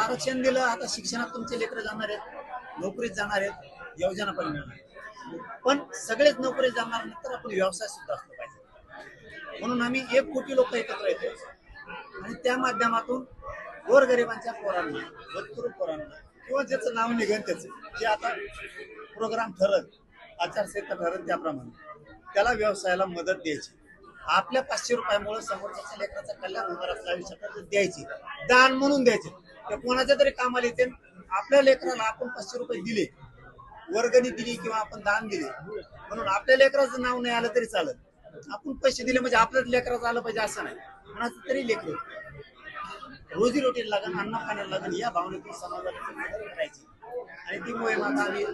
आरक्षण दिलं, आता शिक्षणात तुमचे लेकरं जाणार आहेत, नोकरीत जाणार आहेत, योजना पण मिळणार, पण सगळेच नोकरीत जाणार नाही तर आपण व्यवसाय सुद्धा असला पाहिजे. म्हणून आम्ही 1 कोटी लोक एकत्र येतो आणि त्या माध्यमातून गोरगरिबांच्या पोरांना, भरपूर पोरांना किंवा ज्याचं नाव निघेल त्याचं जे आता प्रोग्राम ठरत, आचारसंहिता ठरत त्याप्रमाणे त्याला व्यवसायाला मदत द्यायची. आपल्या 500 रुपयामुळे समोरच्या लेकराचं कल्याण होणार असल्या आयुष्यात द्यायची, दान म्हणून द्यायचे. ते कोणाच्या तरी कामाला येते. आपल्या लेकराला आपण 500 रुपये दिले, वर्गणी दिली किंवा आपण दान दिले म्हणून आपल्या लेकराचं नाव नाही आलं तरी चालत. आपण पैसे दिले म्हणजे आपल्याच लेकराचं आलं पाहिजे असं नाही. कोणाचं तरी लेकर रोजी रोटी लागण, अन्न पाण्याला लागण या भावनेतून समाजाला मदत करायची. आणि ती मोहीम आता आम्ही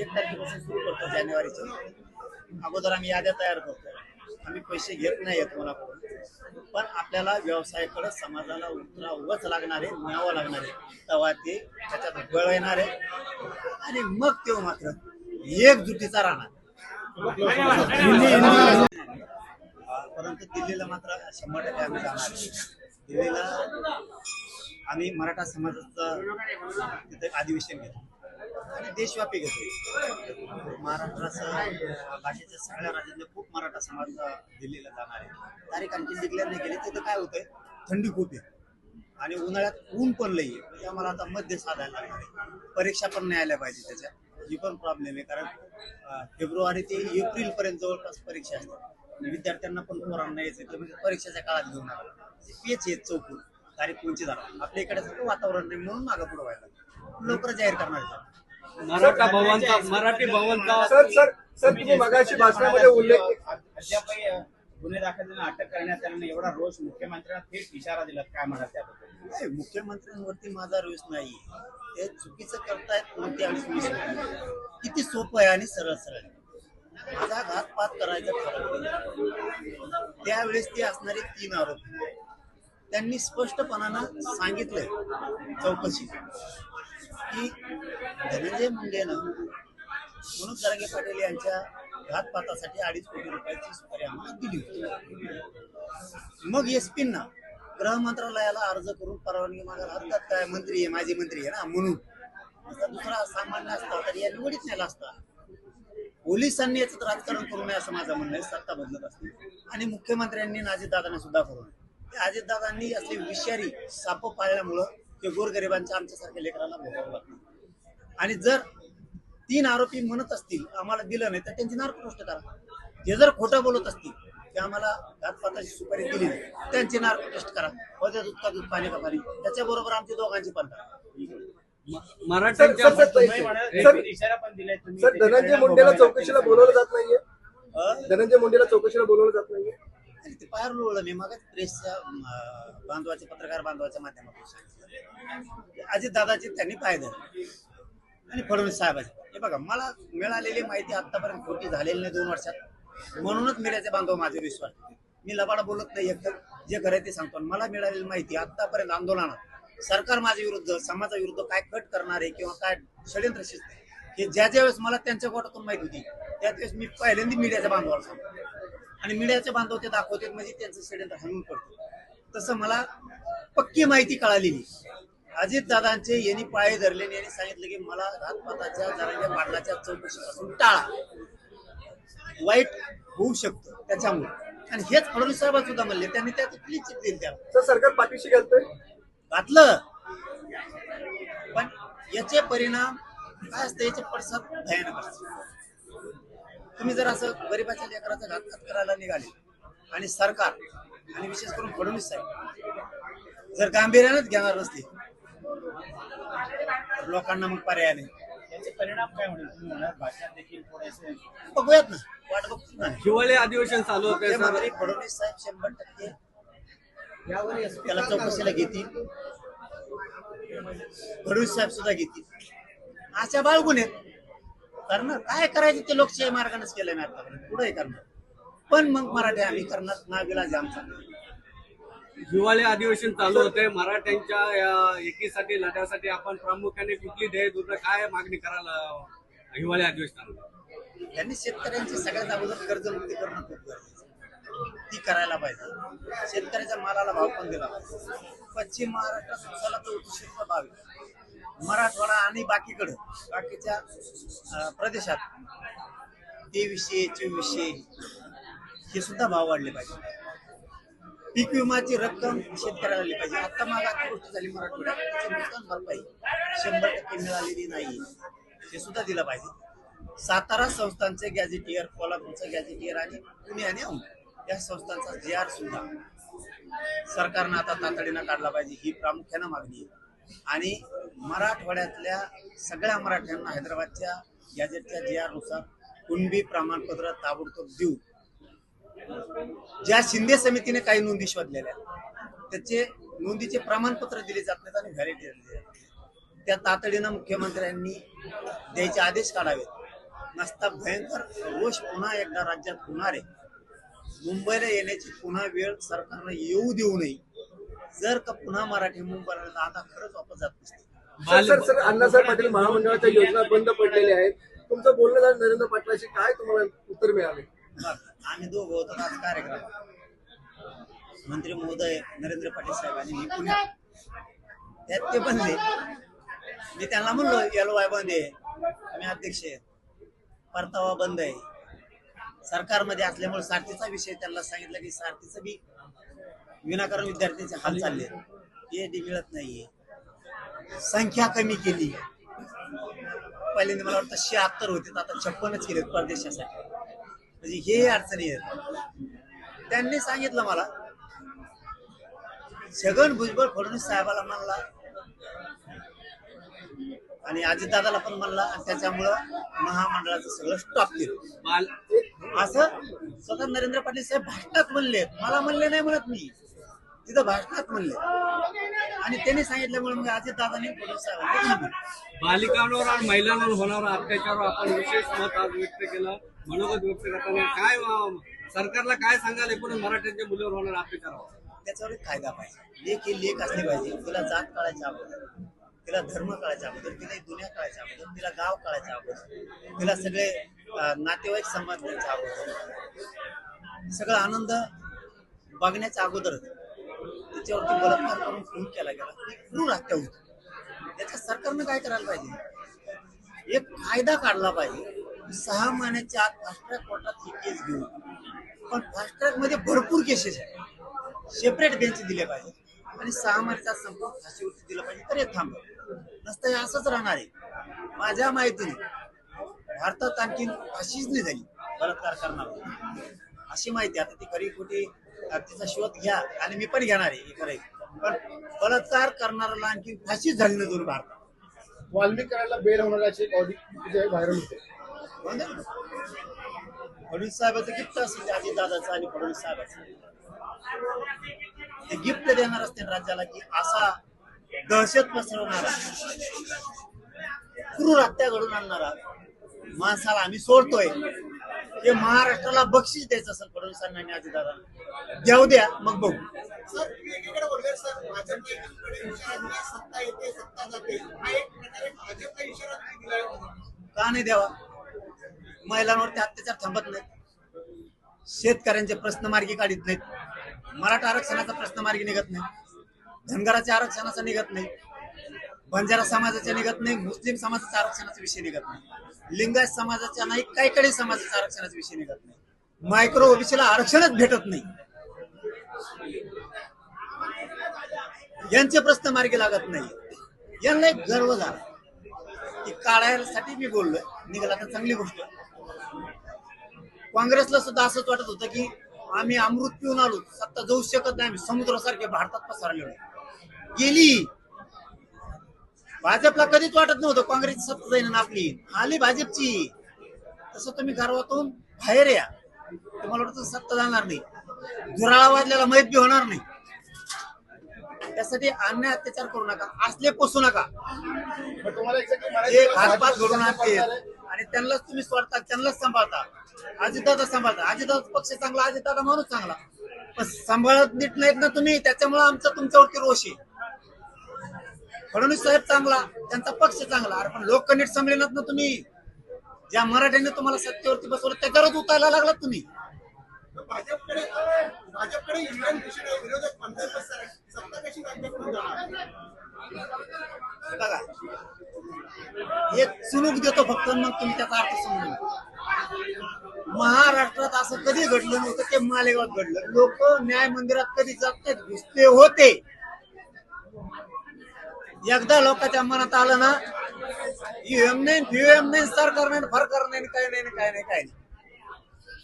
1 तारखेपासून सुरू करतो. जानेवारीची अगोदर आम्ही याद्या तयार करतो. आम्ही पैसे घेत नाही येत कोणाकडून, पण आपल्याला व्यवसायाकडे समाजाला उतरावंच लागणार आहे, न्यावं लागणार आहे. तेव्हा ते त्याच्यात बळ येणार आहे आणि मग तेव्हा मात्र एकजुटीचा राहणार. परंतु दिल्लीला मात्र 100% आम्ही जाणार. दिल्लीला आम्ही मराठा समाजाचं तिथे अधिवेशन घेतो आणि देशव्यापी घेतो. महाराष्ट्रासह भाषेच्या सगळ्या राज्यातले खूप मराठा समाज दिल्लीला जाणार आहे. तारीख आणखी डिक्लेअर नाही केली. तिथं काय होतंय, थंडी खूप आहे आणि उन्हाळ्यात ऊन पण लई आहे. म्हणजे आम्हाला आता मध्ये साधायला लागणार आहे. परीक्षा पण नाही आल्या पाहिजे त्याच्या, ही पण प्रॉब्लेम आहे. कारण फेब्रुवारी ते एप्रिल पर्यंत जवळपास परीक्षा असतात. विद्यार्थ्यांना पण पोरांना यायचं म्हणजे परीक्षेच्या काळात घेऊन आला पेच येत चौकून तारीख कोणची झाला. आपल्या इकडे वातावरण नाही म्हणून मागं पुढे व्हायला लवकर जाहीर करणार. मराठा भवनचा मराठी भवनचा सर तुम्ही मगाशी भाषणामध्ये उल्लेख अद्यापही गुन्हे दाखल अटक करण्यात आल्याने एवढा रोष मुख्यमंत्र्यांना थेट इशारा दिला, काय म्हणाल त्याबद्दल? मुख्यमंत्र्यांवरती माझा रोष नाही. ते चुकीचं करतायत म्हणून त्यावेळेस किती सोपं आहे आणि सरळ सरळ माझा घातपात करायचा ठरवलं. त्यावेळेस ते असणारे 3 आरोपी त्यांनी स्पष्टपणानं सांगितलंय चौकशी की धनंजय मुंडेनं मनोज जरांगे पाटील यांच्या घातपातासाठी 2.5 कोटी रुपयाची सुपारी आम्हाला दिली होती. मग एसपींना गृह मंत्रालयाला अर्ज करून परवानगी मागायला हरकत काय? मंत्री आहे, माजी मंत्री आहे ना म्हणून. दुसरा सामान्य असता तर या निवडीत नेला असता. पोलिसांनी याचं राजकारण करू नये असं माझं म्हणणं आहे. सत्ता बदलत असते आणि मुख्यमंत्र्यांनी अजितदादांना सुद्धा करू नये. अजितदादांनी असले विषारी साप पाळल्यामुळं ते गोरगरिबांच्या आमच्यासारख्या लेकरांना भोगावं लागतं. आणि जर 3 आरोपी म्हणत असतील आम्हाला दिलं नाही तर त्यांची नार्कोटेस्ट करा. ते जर खोटं बोलत असतील की आम्हाला घातपाताची सुपारी दिली नाही त्यांची नार्कोटेस्ट करा. होत्या दूध का दूध, पाणी का पाणी. त्याच्याबरोबर आमची दोघांची पण मराठ्यांच्या इशारा पण दिलाय तुम्ही. सर धनंजय मुंडेला चौकशीला बोलवलं जात नाहीये. धनंजय मुंडेला चौकशीला बोलवलं जात नाहीये. ते पार लोळलं. मी मग प्रेसच्या बांधवाच्या पत्रकार बांधवाच्या माध्यमातून सांगितलं अजितदादाची त्यांनी पाय धरले आणि फडणवीस साहेबांची. हे बघा, मला मिळालेली माहिती आतापर्यंत खोटी झालेली नाही 2 वर्षात. म्हणूनच मीडियाचे बांधव माझे विश्वास. मी लबाड बोलत नाही. एकतर जे खरं ते सांगतो. मला मिळालेली माहिती आतापर्यंत आंदोलनात सरकार माझ्या विरुद्ध, समाजाविरुद्ध काय कट करणार आहे किंवा काय षडयंत्र शिजते हे ज्या ज्यावेळेस मला त्यांच्या गोटातून माहिती होती त्यावेळेस मी पहिल्यांदा मीडियाच्या बांधवाला सांगतो आणि मीडियाचे बांधव ते दाखवतात म्हणजे त्यांचं षडयंत्र हलवून पडतं. तसं मला पक्की माहिती कळालेली. अजितदादांचे यांनी पाय धरले आणि यांनी सांगितलं की मला घातपाताच्या जरांगे पाटलाच्या चौकशीपासून टाळा, वाईट होऊ शकतं त्याच्यामुळे. आणि हेच फडणवीस साहेब सुद्धा म्हणले. त्यांनी त्यात क्लीन चिट दिली. त्याला सरकार पाठीशी घालतंय घातलं, पण याचे परिणाम काय असते, याचे पडसाद भयानक असते. तुम्ही जर असं गरीबाच्या लेकराचा घातपात करायला निघाले आणि सरकार आणि विशेष करून फडणवीस साहेब जर गांभीर्यानेच घेणार नसते तर लोकांना मग पर्याय नाही. याचे परिणाम काय होईल तुम्ही म्हणाल? भाषणात देखील थोडेसे बघूयात ना, वाट बघतो ना. हिवाळी अधिवेशन चालू होते. फडणवीस साहेब 100% त्याला चौकशीला घेतील. फडणवीस साहेब सुद्धा घेतील. अशा बाळगून आहेत. करणार काय करायचं ते लोकशाही मार्गानेच केलंय मी आतापर्यंत. पुढे करणार, पण मग मराठी आम्ही करणार ना विलाज आमचा. हिवाळी अधिवेशन चालू होते. मराठ्यांच्या या एकीसाठी लढ्यासाठी आपण प्रामुख्याने कुठली ध्येय काय मागणी करायला हिवाळी अधिवेशनाला? त्यांनी शेतकऱ्यांची सगळ्यात अगोदर कर्जमुक्ती करणं खूप गरजेचं. ती करायला पाहिजे. शेतकऱ्याच्या मालाला भाव पण दिला पाहिजे. पश्चिम महाराष्ट्रात उसाला तर 29 रुपये भाव आहे. मराठवाडा आणि बाकीच्या प्रदेशात 2300, 2400 हे सुद्धा भाव वाढले पाहिजे. पीक विमाची रक्कम शेतकऱ्याला दिली पाहिजे. आता मागाची गोष्ट झाली मराठवाड्यात, त्याची नुकसान भरपाई 100% मिळालेली नाही, हे सुद्धा दिलं पाहिजे. सातारा संस्थांचे गॅझेटियर, कोल्हापूरचं गॅझेटियर आणि पुणे आणि औंध या संस्थांचा JR सुद्धा सरकारनं आता तातडीनं काढला पाहिजे, ही प्रामुख्यानं मागणी आहे. आणि मराठवाड्यातल्या सगळ्या मराठ्यांना हैदराबादच्या गॅझेटच्या JR नुसार कुणबी प्रमाणपत्र ताबडतोब देऊ. ज्या शिंदे समितीने काही नोंदी शोधलेल्या त्याचे नोंदीचे प्रमाणपत्र दिले जात नाहीत आणि व्हॅलिडिटी दिली जात नाही. त्या तातडीनं मुख्यमंत्र्यांनी द्यायचे आदेश काढावेत. नसता भयंकर रोष पुन्हा एकदा राज्यात होणार आहे. मुंबईला येण्याची पुन्हा वेळ सरकारनं येऊ देऊ नये. जर का पुन्हा मराठी मुंबईला तर आता खरंच वापस जात नसते. सर अण्णासाहेब पाटील महामंडळाच्या योजना बंद पडलेल्या आहेत. तुमचं बोलणं झालं नरेंद्र पाटलाशी, काय तुम्हाला उत्तर मिळाले? आम्ही दोघं होतो आज कार्यक्रमात. मंत्री महोदय नरेंद्र पाटील साहेब आणि मी पुण्यात, त्यात ते बनले. मी त्यांना म्हणलो LOI बंद आहे, आम्ही अध्यक्ष आहे, परतावा बंद आहे. सरकारमध्ये असल्यामुळे सारथीचा विषय त्यांना सांगितलं की सारथीचं बी विनाकारण विद्यार्थ्यांचे हाल चालले, PhD मिळत नाहीये, संख्या कमी केली. पहिल्यांदा मला वाटतं 76 होते, आता 56च केले परदेशासाठी. म्हणजे हे अडचणी आहेत. त्यांनी सांगितलं मला, छगन भुजबळ फडणवीस साहेबाला म्हणला आणि अजितदादाला पण म्हणला आणि त्याच्यामुळं महामंडळाचं सगळं स्टॉप केलं. असं स्वतः नरेंद्र पाटील साहेब भाषणात म्हणले, मला म्हणले नाही म्हणत मी, तिथं भाषणात म्हणले. आणि त्यांनी सांगितल्यामुळे मग अजितदादांनी फडणवीस साहेबांनी बालिकांवर आणि महिलांवर होणारा अत्याचार आपण विशेष मत आज व्यक्त केलं. मनोगत व्यक्त करताना काय सरकारला काय सांगाल एकूण मराठ्यांच्या मुलीवर होणारा अत्याचारावर? त्याच्यावर एक कायदा पाहिजे. लेख ही लेख असली पाहिजे. तिला जात कळायच्या अगोदर, तिला धर्म कळायच्या अगोदर, तिला दुनिया कळायच्या अगोदर, तिला गाव कळायच्या अगोदर, तिला सगळे नातेवाईक समजण्याच्या अगोदर, सगळा आनंद बघण्याच्या अगोदर तिच्यावरती बलात्कार करून खून केला गेला, ती क्रूर हत्या होती. त्याच्या सरकारनं काय करायला पाहिजे, एक कायदा काढला पाहिजे. 6 महिन्याच्या आत फास्ट ट्रॅक कोर्टात ही केस घेऊ. पण फास्ट ट्रॅक मध्ये भरपूर केसेस आहेत, सेपरेट बेंच दिले पाहिजे आणि 6 महिन्याचा संपूर्ण फाशीवरती दिलं पाहिजे, तर हे थांबलं नसतं. हे असंच राहणार आहे. माझ्या माहितीने भारतात आणखीन फाशीच नाही झाली बलात्कार करणार अशी माहिती. आता ती खरी खोटी तिचा शोध घ्या आणि मी पण घेणार आहे, खरं. पण बलात्कार करणाऱ्याला आणखी फाशीच झाली नाही भारतात. वाल्मिक करायला बेल होणार अशी एक ऑडिओ व्हायरल होते. फडणवीस साहेबाचं गिफ्ट असेल अजितदादाचं आणि फडणवीस साहेबाचं, ते गिफ्ट देणार असते राज्याला की असा दहशत पसरवणारा, क्रूर हत्या घडून आणणारा माणसाला आम्ही सोडतोय. हे महाराष्ट्राला बक्षीस द्यायचं असेल फडणवीसांना आणि अजितदादांना, देऊ द्या मग बघू. का नाही द्यावा? महिलांवरती अत्याचार थांबत नाहीत, शेतकऱ्यांचे प्रश्न मार्गी काढत नाहीत, मराठा आरक्षणाचा प्रश्न मार्गी निघत नाही, धनगराच्या आरक्षणाचा निघत नाही, बंजारा समाजाचा निघत नाही, मुस्लिम समाजाच्या आरक्षणाचा विषय निघत नाही, लिंगायत समाजाच्या नाही, काही समाजाच्या आरक्षणाचा विषय निघत नाही, मायक्रो ओबीसीला आरक्षणच भेटत नाही, यांचे प्रश्न मार्गी लागत नाही. यांना एक गर्व झाला की काढायसाठी मी बोललोय, निघाला तर चांगली गोष्ट. काँग्रेसला सुद्धा असंच वाटत होतं की आम्ही अमृत पिऊन आलो, सत्ता जाऊ शकत नाही, आम्ही समुद्रासारखे भारतात पसरलेलो. गेली. भाजपला कधीच वाटत नव्हतं काँग्रेसची सत्ता जाईन आपली, आली भाजपची. तसं तुम्ही गर्वातून बाहेर या, तुम्हाला वाटतं सत्ता जाणार नाही, धुराळा वाजल्याला माहित बी होणार नाही. त्यासाठी अन्याय अत्याचार करू नका, असले पोसू नका. एक हातपात घडून आणते आणि त्यांनाच तुम्ही सोडता, त्यांनाच सांभाळता. अजितदादा सांभाळता, अजितदादा पक्ष चांगला, अजितदादा माणूस चांगला, पण सांभाळत नीट नाहीत ना तुम्ही, त्याच्यामुळे आमचा तुमच्यावरती रोष आहे. फडणवीस साहेब चांगला, त्यांचा पक्ष चांगला, अरे पण लोक नीट सांभाळणार ना तुम्ही. ज्या मराठ्यांनी तुम्हाला सत्तेवरती बसवलं त्याच्यावरच उतारायला लागलात तुम्ही. भाजपकडे इंडियन विरोधक 50% आहे. सत्ता कशी त्यांच्याकडून जाणार? बघा, एक चुनूक देतो फक्त, मग तुम्ही त्याचा अर्थ समजून घ्या. महाराष्ट्रात असं कधी घडलं नव्हतं, ते मालेगावात घडलं. लोक न्याय मंदिरात कधी जात नाहीत, घुसते होते. एकदा लोकांच्या मनात आलं ना, ईव्हीएम नाही, व्हीएम नाही, सरकार नाही, फरकार नाही, काय नाही, काय नाही, काय नाही.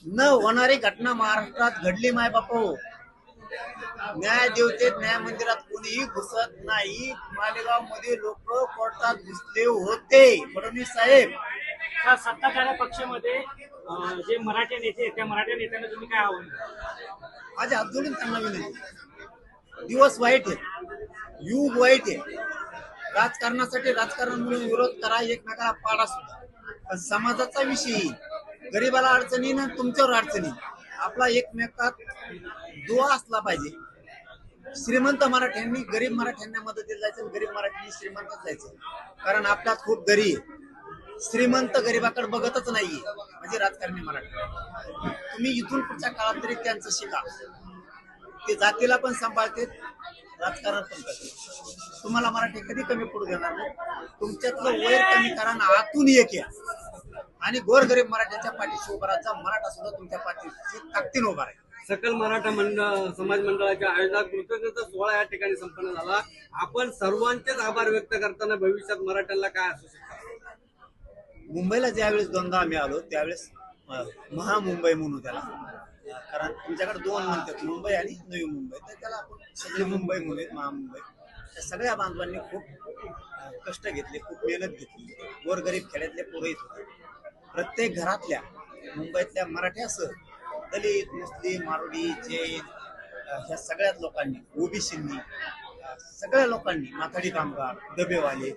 न होणारी घटना महाराष्ट्रात घडली माय बापू. न्याय देवतेत न्याय मंदिरात कोणीही घुसत नाही. मालेगाव मध्ये लोक कोर्टात घुसले होते. फडणवीस साहेब, त्या सत्ताधारी पक्षामध्ये जे मराठी नेते आहेत, त्या मराठी नेत्यांना तुम्ही काय आव्हान द्याल? माझ्या हात जोडून त्यांना विनंती. दिवस वाईट आहे, युग वाईट आहे. राजकारणासाठी राजकारण म्हणून विरोध करा, एकमेकाला पाडा सुद्धा, पण समाजाचा विषय, गरीबाला अडचणी ना तुमच्यावर अडचणी, आपला एकमेकात दुआ असला पाहिजे. श्रीमंत मराठ्यांनी गरीब मराठ्यांना मदतीला जायचं, गरीब मराठ्यांनी श्रीमंतात जायचं. कारण आपल्यात खूप गरीब आहे. श्रीमंत गरीबाकडे बघतच नाहीये, म्हणजे राजकारणी मराठी. तुम्ही इथून पुढच्या काळात तरी त्यांचं शिका. ते जातीला पण सांभाळते, राजकारण पण करते. तुम्हाला मराठी कधी कमी पडू देणार नाही. तुमच्यातलं वैर कमी करा ना, आतून एक या आणि गोरगरीब मराठ्यांच्या पाठीशी उभा राहायचा. मराठा सुद्धा तुमच्या पाठीशी ताकदीने उभा राहील. सकल मराठा समाज मंडळाच्या आयोजनात कृतज्ञता सोहळा या ठिकाणी संपन्न झाला. आपण सर्वांचेच आभार व्यक्त करताना भविष्यात मराठ्यांना काय असू शकतं? मुंबईला ज्यावेळेस दोनदा आम्ही आलो, त्यावेळेस महामुंबई म्हणू त्याला, कारण तुमच्याकडे दोन म्हणतात, मुंबई आणि नवी मुंबई, तर त्याला आपण सगळी मुंबई म्हणूयात, महामुंबई. त्या सगळ्या बांधवांनी खूप कष्ट घेतले, खूप मेहनत घेतली. गोरगरीब खेड्यातले पोरं येत होते. प्रत्येक घरातल्या मुंबईतल्या मराठ्यासह दलित, मुस्लिम, मारोडी, जैन, ह्या सगळ्याच लोकांनी, ओबीसींनी, सगळ्या लोकांनी, माथाडी कामगार, डबेवाले,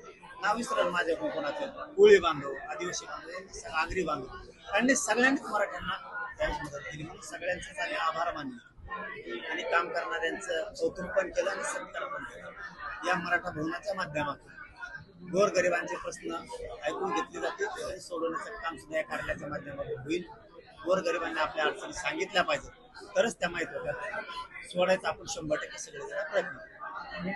नाव विसरल माझ्या कोकणाचं, कोळी बांधव, आदिवासी बांधव, आगरी बांधव, त्यांनी सगळ्यांनीच मराठ्यांना त्यावेळेस मदत केली. म्हणून सगळ्यांचेच आम्ही आभार मानले आणि काम करणाऱ्यांचं कौतुक पण केलं आणि सत्कार पण केला. या मराठा भवनाच्या माध्यमातून गोरगरिबांचे प्रश्न ऐकून घेतले जातील आणि सोडवण्याचं काम सुद्धा या कार्यालयाच्या माध्यमातून होईल. गोरगरिबांना आपल्या अडचणी सांगितल्या पाहिजे, तरच त्या माहित होत्या. सोडायचा आपण 100% सगळे प्रयत्न करू.